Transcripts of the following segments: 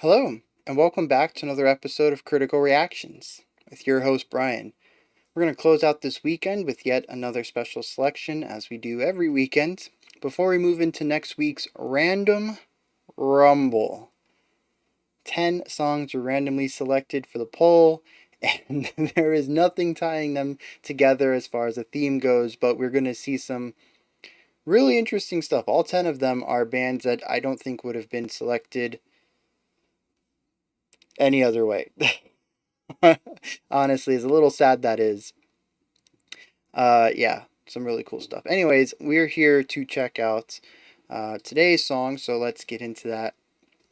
Hello, and welcome back to another episode of Critical Reactions with your host, Bryan. We're going to close out this weekend with yet another special selection, as we do every weekend, before we move into next week's Random Rumble. 10 songs were randomly selected for the poll, and there is nothing tying them together as far as the theme goes, but we're going to see some really interesting stuff. All 10 of them are bands that I don't think would have been selected any other way. Honestly, it's a little sad that is. Yeah, some really cool stuff. Anyways, we're here to check out today's song, so let's get into that.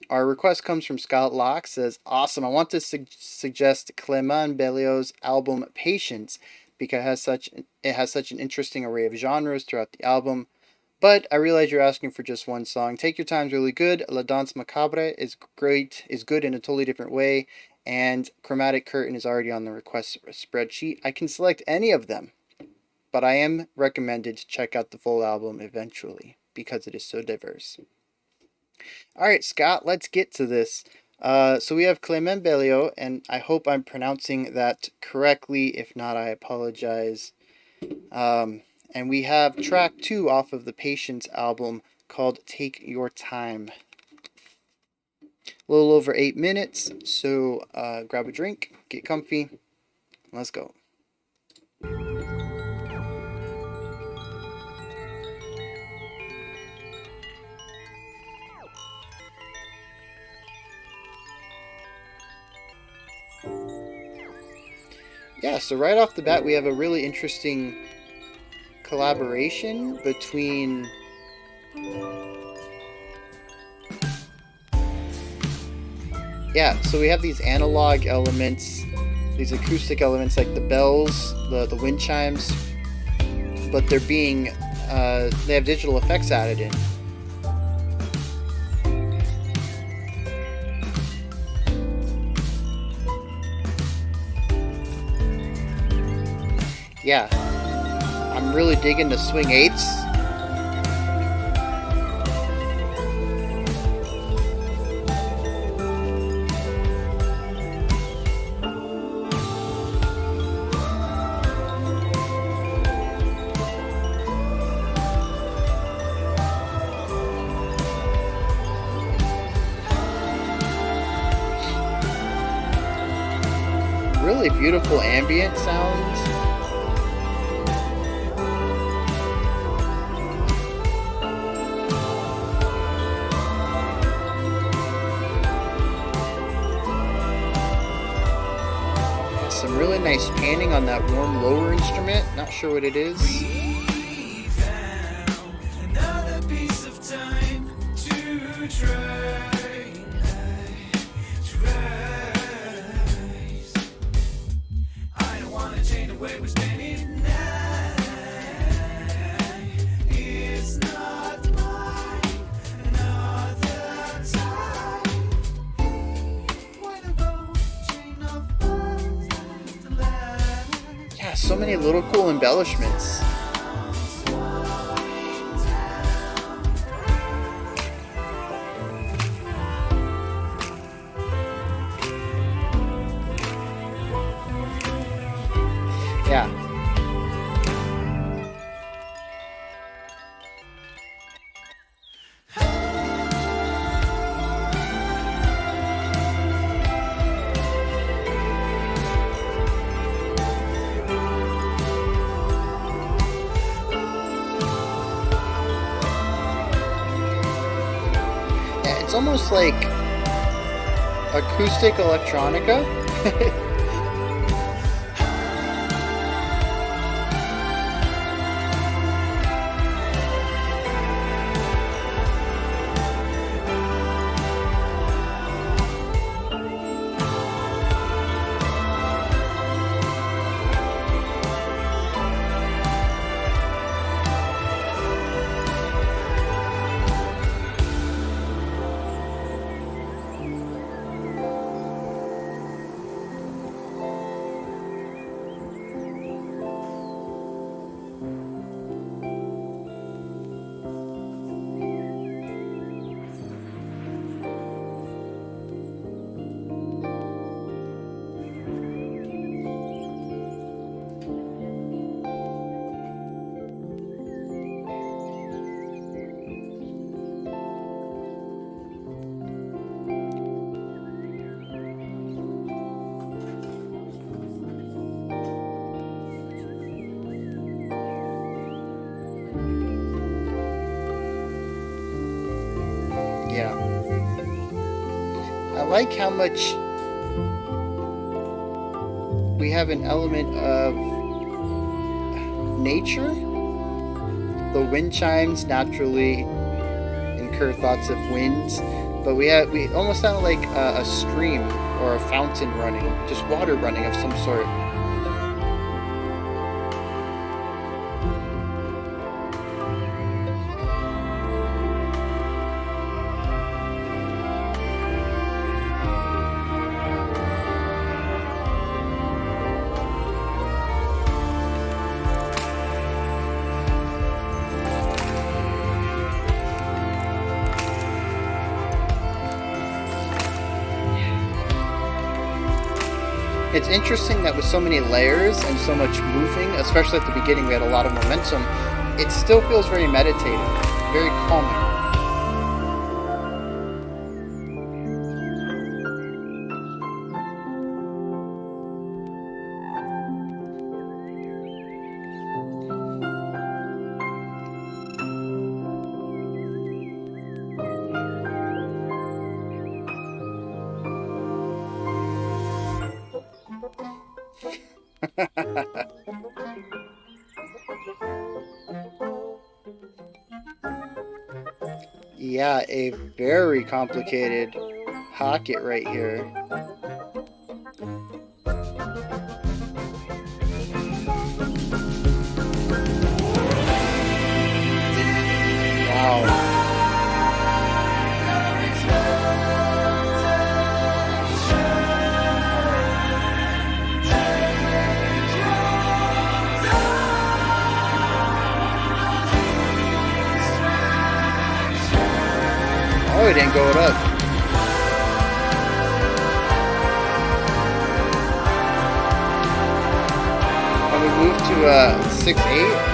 Our request comes from Scott Locke. Says, "Awesome! I want to suggest Clément Belio's album Patience because it has such an interesting array of genres throughout the album. But I realize you're asking for just one song. Take Your Time's really good. La Danse Macabre is good in a totally different way. And Chromatic Curtain is already on the request spreadsheet. I can select any of them, but I am recommended to check out the full album eventually because it is so diverse." Alright, Scott, let's get to this. So we have Clément Belio, and I hope I'm pronouncing that correctly. If not, I apologize. And we have track 2 off of the Patience album called Take Your Time. A little over 8 minutes, so grab a drink, get comfy, let's go. Yeah, so right off the bat we have a really interesting collaboration between so we have these analog elements, these acoustic elements like the bells, the wind chimes, but they're being they have digital effects added in. Yeah, I'm really digging the swing eighths. Really beautiful ambient sounds. Some really nice panning on that warm lower instrument. Not sure what it is. So many little cool embellishments. Yeah. It's almost like acoustic electronica. Yeah. I like how much we have an element of nature. The wind chimes naturally incur thoughts of winds, but we almost sound like a stream or a fountain running, just water running of some sort. It's interesting that with so many layers and so much moving, especially at the beginning, we had a lot of momentum. It still feels very meditative, very calming. Yeah, a very complicated pocket right here. Wow. Oh, it didn't go it up. And we moved to 6/8.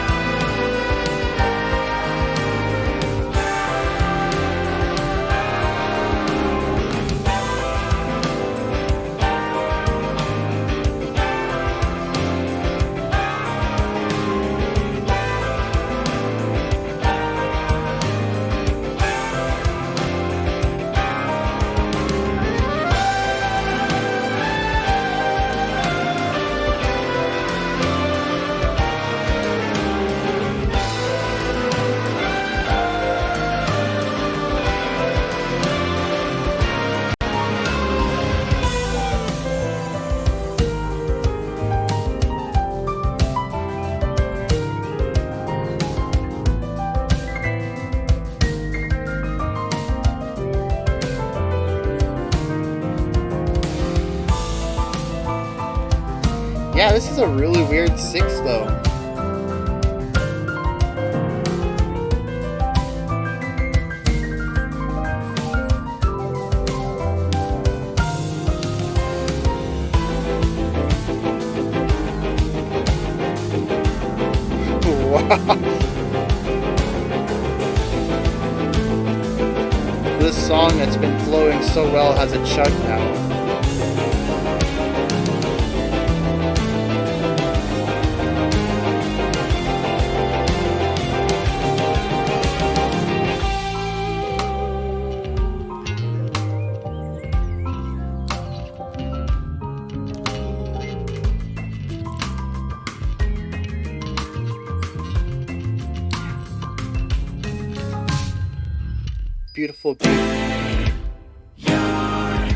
Yeah, this is a really weird six, though. Wow. This song that's been flowing so well has a chug now. Beautiful beat. Yeah.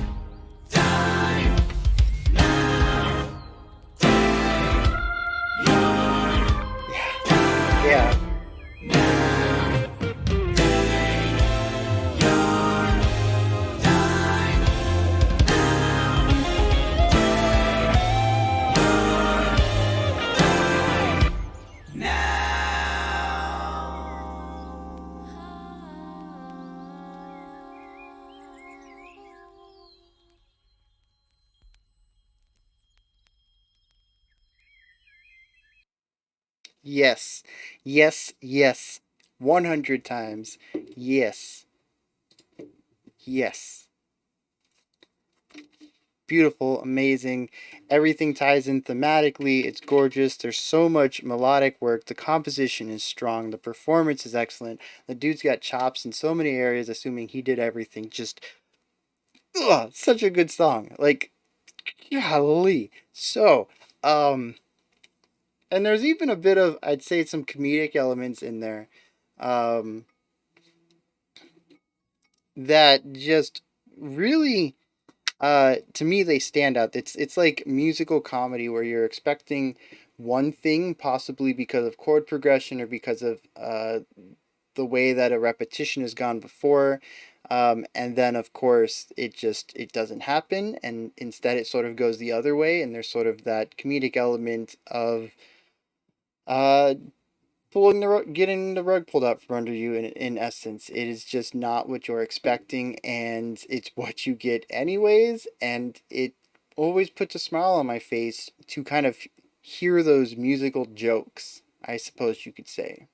Yes. Yes. Yes. 100 times. Yes. Yes. beautiful, amazing. Everything ties in thematically. It's gorgeous. There's so much melodic work. The composition is strong. The performance is excellent. The dude's got chops in so many areas, assuming he did everything. Just, ugh, such a good song. Like, golly. So, um, and there's even a bit of, I'd say, some comedic elements in there. Um, that just really to me they stand out. It's like musical comedy where you're expecting one thing, possibly because of chord progression or because of the way that a repetition has gone before, and then of course it doesn't happen, and instead it sort of goes the other way, and there's sort of that comedic element of uh getting the rug pulled out from under you. In essence, it is just not what you're expecting, and it's what you get anyways, and it always puts a smile on my face to kind of hear those musical jokes, I suppose you could say.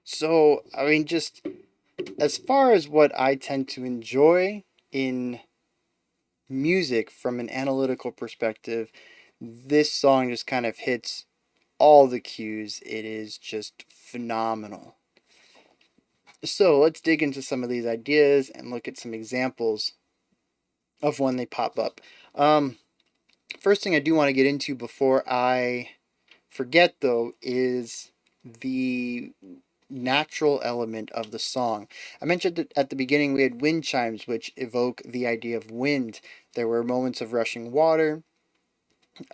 So I mean, just as far as what I tend to enjoy in music from an analytical perspective, this song just kind of hits all the cues. It is just phenomenal. So let's dig into some of these ideas and look at some examples of when they pop up. Um, First thing I do want to get into before I forget, though, is the natural element of the song. I mentioned that at the beginning we had wind chimes, which evoke the idea of wind. There were moments of rushing water.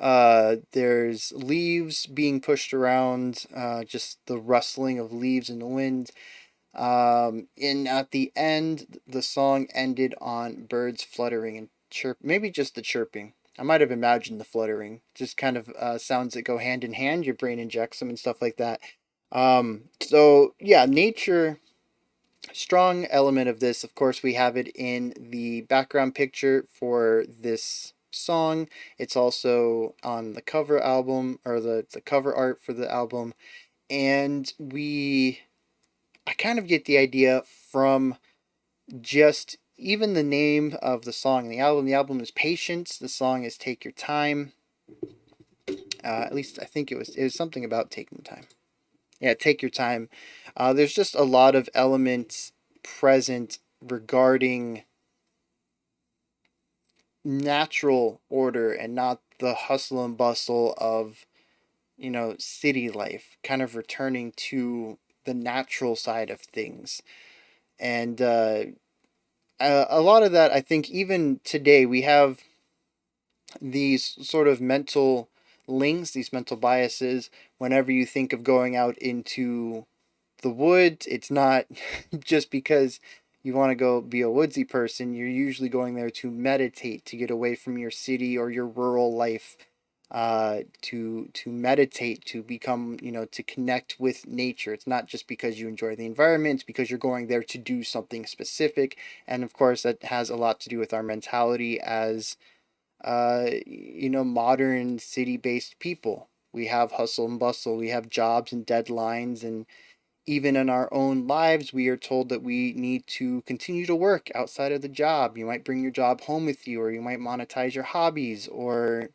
There's leaves being pushed around, just the rustling of leaves in the wind. And at the end, the song ended on birds fluttering and chirp, maybe just the chirping. I might have imagined the fluttering, just kind of sounds that go hand in hand. Your brain injects them and stuff like that. So yeah, nature, strong element of this. Of course, we have it in the background picture for this song. It's also on the cover album, or the cover art for the album. And I kind of get the idea from just even the name of the song and the album. The album is Patience. The song is Take Your Time. At least I think it was something about taking time. Yeah, Take Your Time. There's just a lot of elements present regarding natural order and not the hustle and bustle of, city life, kind of returning to the natural side of things. And a lot of that, I think, even today, we have these sort of mental links, these mental biases. Whenever you think of going out into the woods, it's not just because you want to go be a woodsy person. You're usually going there to meditate, to get away from your city or your rural life, to meditate, to become, to connect with nature. It's not just because you enjoy the environment, it's because you're going there to do something specific. And of course, that has a lot to do with our mentality as, modern city based people. We have hustle and bustle, we have jobs and deadlines, and even in our own lives, we are told that we need to continue to work outside of the job. You might bring your job home with you, or you might monetize your hobbies, or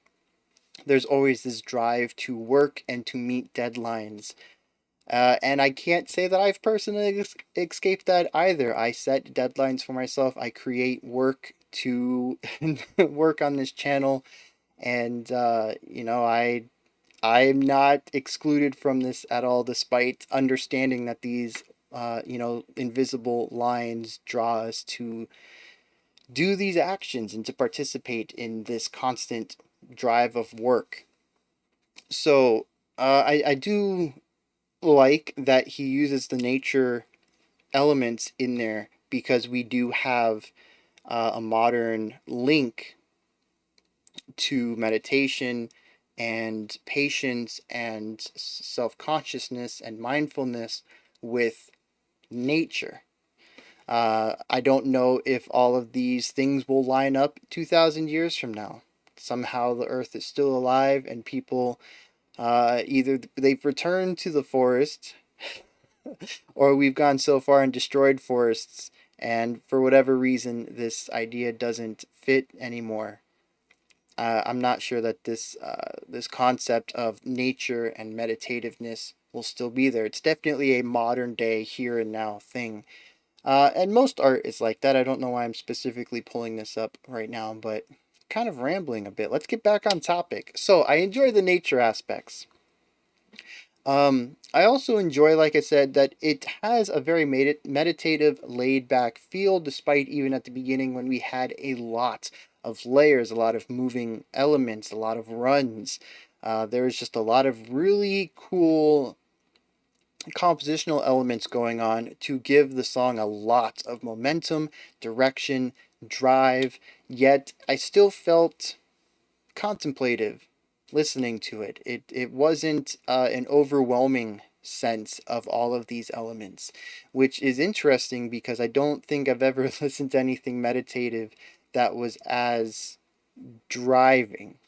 there's always this drive to work and to meet deadlines. And I can't say that I've personally escaped that either. I set deadlines for myself. I create work to work on this channel, and I'm not excluded from this at all, despite understanding that these invisible lines draw us to do these actions and to participate in this constant drive of work. So I do like that he uses the nature elements in there because we do have a modern link to meditation and patience and self consciousness and mindfulness with nature. I don't know if all of these things will line up 2,000 years from now. Somehow the earth is still alive and people either they've returned to the forest or we've gone so far and destroyed forests and for whatever reason, this idea doesn't fit anymore. I'm not sure that this concept of nature and meditativeness will still be there. It's definitely a modern day here and now thing. And most art is like that. I don't know why I'm specifically pulling this up right now, but kind of rambling a bit. Let's get back on topic. So I enjoy the nature aspects. I also enjoy, like I said, that it has a very meditative, laid back feel, despite even at the beginning when we had a lot of layers, a lot of moving elements, a lot of runs. There was just a lot of really cool compositional elements going on to give the song a lot of momentum, direction, drive, yet I still felt contemplative listening to it. It wasn't an overwhelming sense of all of these elements, which is interesting because I don't think I've ever listened to anything meditative that was as driving.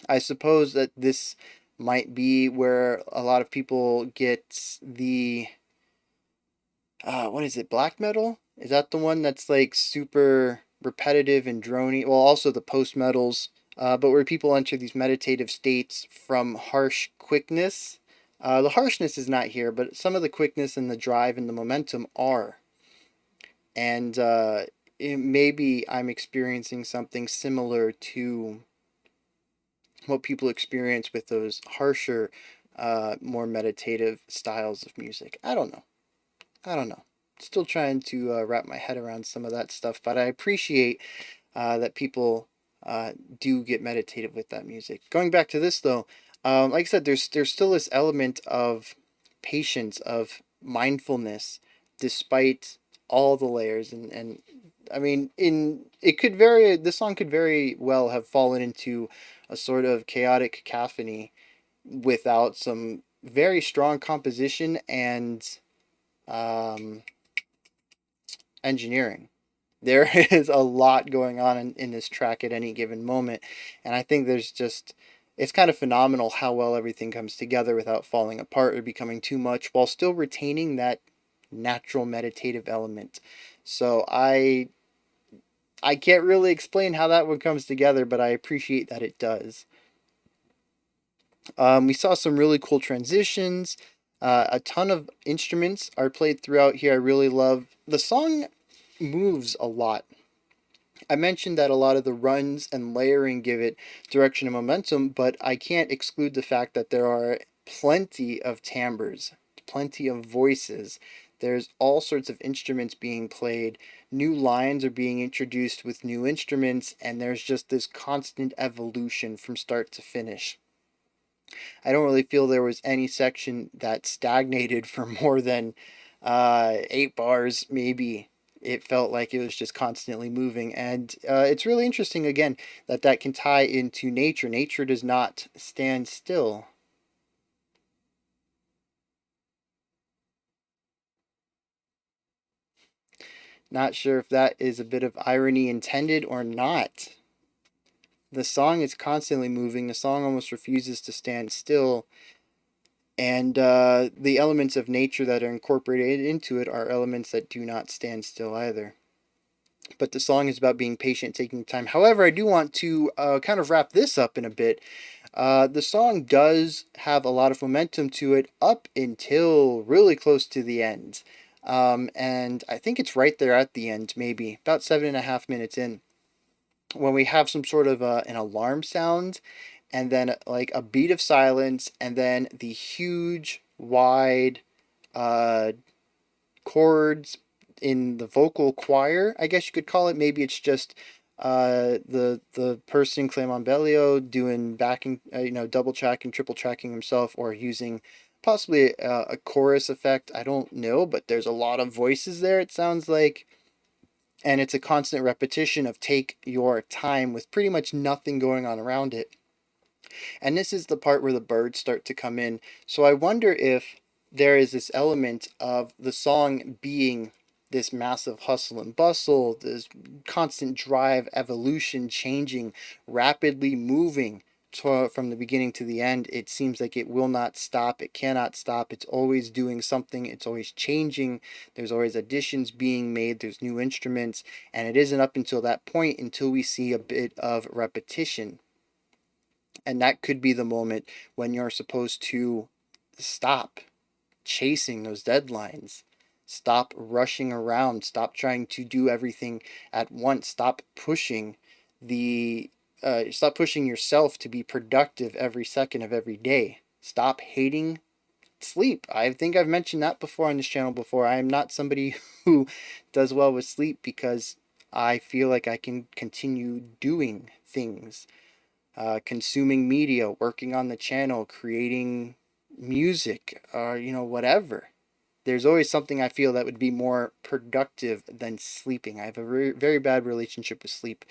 I suppose that this might be where a lot of people get the what is it, black metal? Is that the one that's like super repetitive and drony? Well, also the post metals, but where people enter these meditative states from harsh quickness. The harshness is not here, but some of the quickness and the drive and the momentum are. And maybe I'm experiencing something similar to what people experience with those harsher, more meditative styles of music. I don't know. I don't know. Still trying to wrap my head around some of that stuff, but I appreciate that people do get meditative with that music. Going back to this though, like I said, there's still this element of patience, of mindfulness, despite all the layers, and I mean, in it could very this song could very well have fallen into a sort of chaotic cacophony without some very strong composition and um, engineering. There is a lot going on in this track at any given moment. And I think it's kind of phenomenal how well everything comes together without falling apart or becoming too much while still retaining that natural meditative element. So I can't really explain how that one comes together, but I appreciate that it does. We saw some really cool transitions. A ton of instruments are played throughout here. I really love the song moves a lot. I mentioned that a lot of the runs and layering give it direction and momentum, but I can't exclude the fact that there are plenty of timbres, plenty of voices. There's all sorts of instruments being played. New lines are being introduced with new instruments, and there's just this constant evolution from start to finish. I don't really feel there was any section that stagnated for more than 8 bars, maybe. It felt like it was just constantly moving. And it's really interesting, again, that can tie into nature. Nature does not stand still. Not sure if that is a bit of irony intended or not. The song is constantly moving. The song almost refuses to stand still. And the elements of nature that are incorporated into it are elements that do not stand still either. But the song is about being patient, taking time. However, I do want to kind of wrap this up in a bit. The song does have a lot of momentum to it up until really close to the end. And I think it's right there at the end, maybe about 7.5 minutes in, when we have some sort of an alarm sound, and then like a beat of silence, and then the huge, wide uh, chords in the vocal choir, I guess you could call it. Maybe it's just the person Clément Belio doing backing, double tracking, triple tracking himself, or using possibly a chorus effect. I don't know, but there's a lot of voices there. It sounds like. And it's a constant repetition of take your time with pretty much nothing going on around it. And this is the part where the birds start to come in. So I wonder if there is this element of the song being this massive hustle and bustle, this constant drive, evolution, changing, rapidly moving. from the beginning to the end, it seems like it will not stop. It cannot stop. It's always doing something. It's always changing. There's always additions being made. There's new instruments. And it isn't up until that point until we see a bit of repetition. And that could be the moment when you're supposed to stop chasing those deadlines. Stop rushing around. Stop trying to do everything at once. The stop pushing yourself to be productive every second of every day. Stop hating sleep. I think I've mentioned that before on this channel before. I am not somebody who does well with sleep because I feel like I can continue doing things, consuming media, working on the channel, creating music, or whatever. There's always something I feel that would be more productive than sleeping. I have a very, very bad relationship with sleep,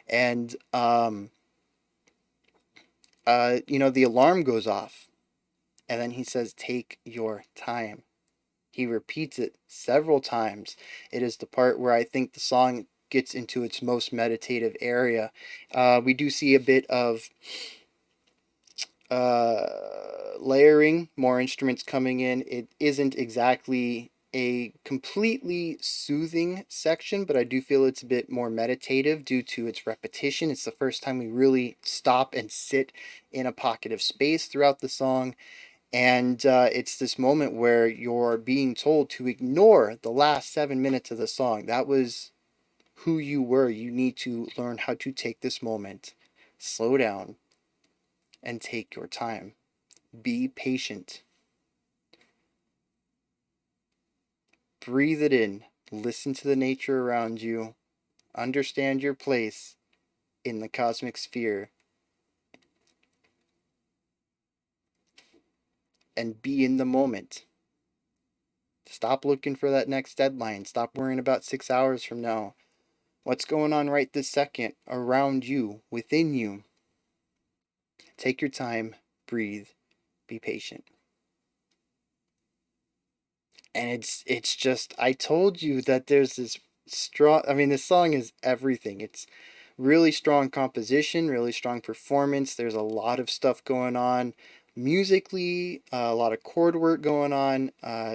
and the alarm goes off, and then he says, "Take your time." He repeats it several times. It is the part where I think the song gets into its most meditative area. We do see a bit of layering, more instruments coming in. It isn't exactly a completely soothing section, but I do feel it's a bit more meditative due to its repetition. It's the first time we really stop and sit in a pocket of space throughout the song. And it's this moment where you're being told to ignore the last 7 minutes of the song. That was who you were. You need to learn how to take this moment, slow down, and take your time. Be patient. Breathe it in. Listen to the nature around you. Understand your place in the cosmic sphere. And be in the moment. Stop looking for that next deadline. Stop worrying about 6 hours from now. What's going on right this second around you, within you? Take your time. Breathe. Be patient. And it's just, I told you that there's this strong, I mean, this song is everything. It's really strong composition, really strong performance. There's a lot of stuff going on musically, a lot of chord work going on.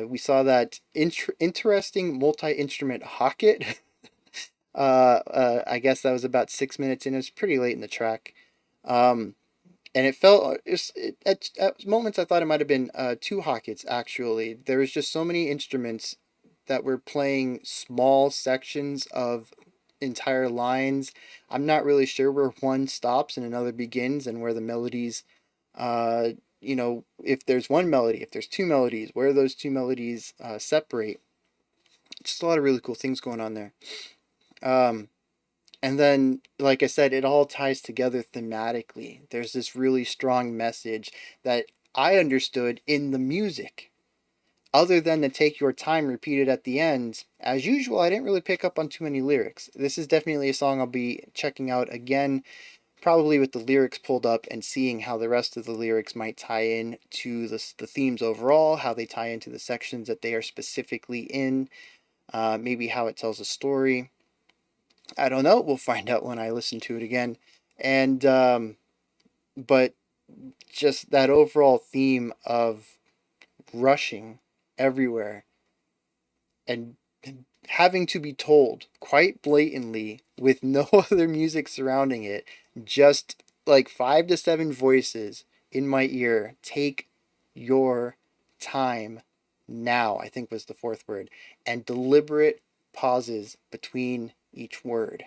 We saw that interesting multi-instrument hocket. I guess that was about 6 minutes in. It was pretty late in the track. Um, and it felt at moments I thought it might have been two Hawkins actually. There was just so many instruments that were playing small sections of entire lines. I'm not really sure where one stops and another begins, and where the melodies, uh, if there's one melody, if there's two melodies, where those two melodies separate. Just a lot of really cool things going on there. Um, and then, like I said, it all ties together thematically. There's this really strong message that I understood in the music. Other than the "take your time" repeated at the end, as usual, I didn't really pick up on too many lyrics. This is definitely a song I'll be checking out again, probably with the lyrics pulled up and seeing how the rest of the lyrics might tie in to the themes overall, how they tie into the sections that they are specifically in, maybe how it tells a story. I don't know. We'll find out when I listen to it again. And but just that overall theme of rushing everywhere and having to be told quite blatantly with no other music surrounding it, just like 5 to 7 voices in my ear, take your time now, I think was the fourth word, and deliberate pauses between each word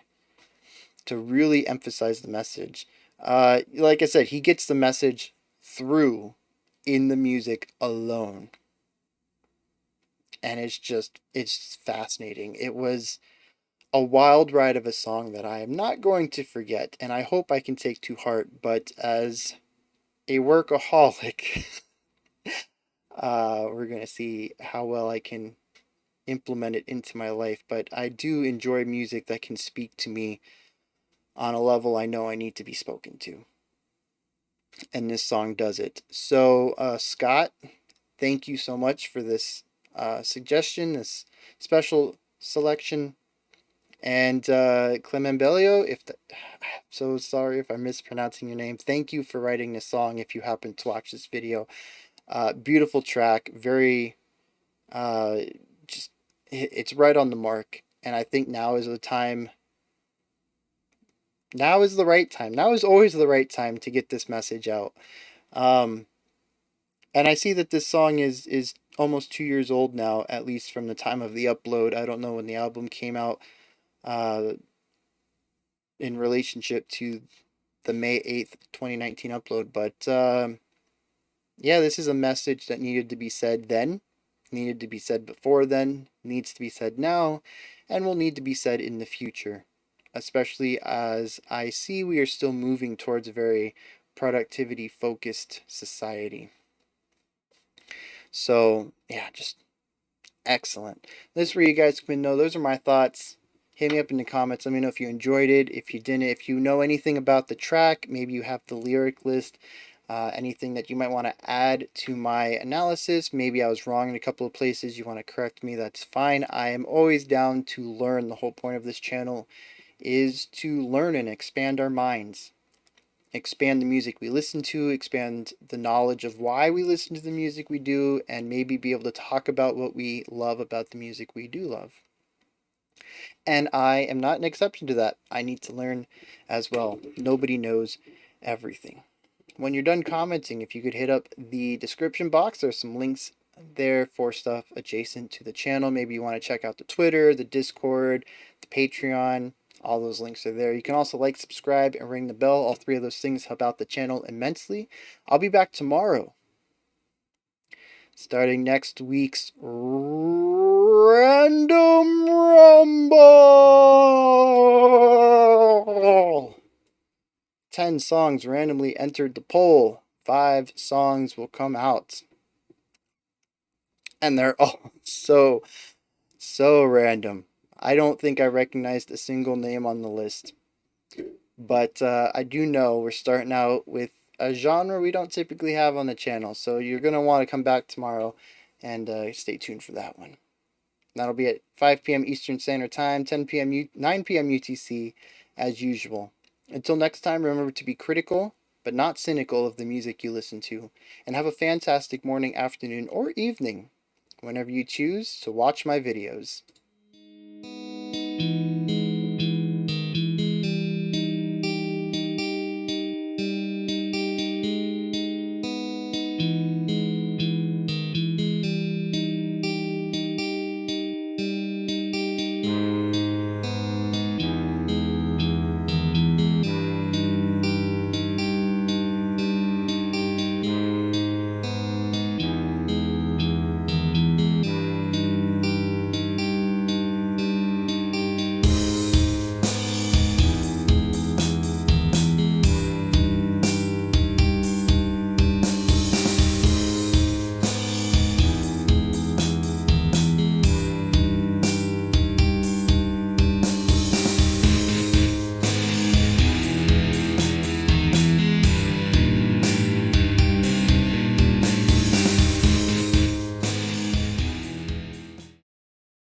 to really emphasize the message. Like I said, he gets the message through in the music alone. And it's fascinating. It was a wild ride of a song that I am not going to forget, and I hope I can take to heart. But as a workaholic, we're going to see how well I can implement it into my life. But I do enjoy music that can speak to me on a level I know I need to be spoken to. And this song does it. So, Scott, thank you so much for this suggestion, this special selection. And Clément Belio, I'm so sorry if I'm mispronouncing your name. Thank you for writing this song if you happen to watch this video. Beautiful track, very uh, just it's right on the mark. And I think now is the time. Now is the right time. Now is always the right time to get this message out. Um, and I see that this song is almost 2 years old now, at least from the time of the upload. I don't know when the album came out uh, in relationship to the May 8th, 2019 upload. But yeah, this is a message that needed to be said then, needed to be said before then, needs to be said now, and will need to be said in the future. Especially as I see we are still moving towards a very productivity focused society. So, yeah, just excellent. This is where you guys can know. Those are my thoughts. Hit me up in the comments. Let me know if you enjoyed it. If you didn't, if you know anything about the track, maybe you have the lyric list, anything that you might want to add to my analysis. Maybe I was wrong in a couple of places. You want to correct me, that's fine. I am always down to learn. The whole point of this channel is to learn and expand our minds, expand the music we listen to, expand the knowledge of why we listen to the music we do, and maybe be able to talk about what we love about the music we do love. And I am not an exception to that. I need to learn as well. Nobody knows everything. When you're done commenting, if you could hit up the description box, there's some links there for stuff adjacent to the channel. Maybe you want to check out the Twitter, the Discord, the Patreon. All those links are there. You can also like, subscribe, and ring the bell. All three of those things help out the channel immensely. I'll be back tomorrow, starting next week's Random Rumble. 10 songs randomly entered the poll. 5 songs will come out. And they're all so random. I don't think I recognized a single name on the list. But I do know we're starting out with a genre we don't typically have on the channel. So you're going to want to come back tomorrow and stay tuned for that one. That'll be at 5 p.m. Eastern Standard Time, 10 p.m. 9 p.m. UTC, as usual. Until next time, remember to be critical, but not cynical of the music you listen to. And have a fantastic morning, afternoon, or evening, whenever you choose to watch my videos.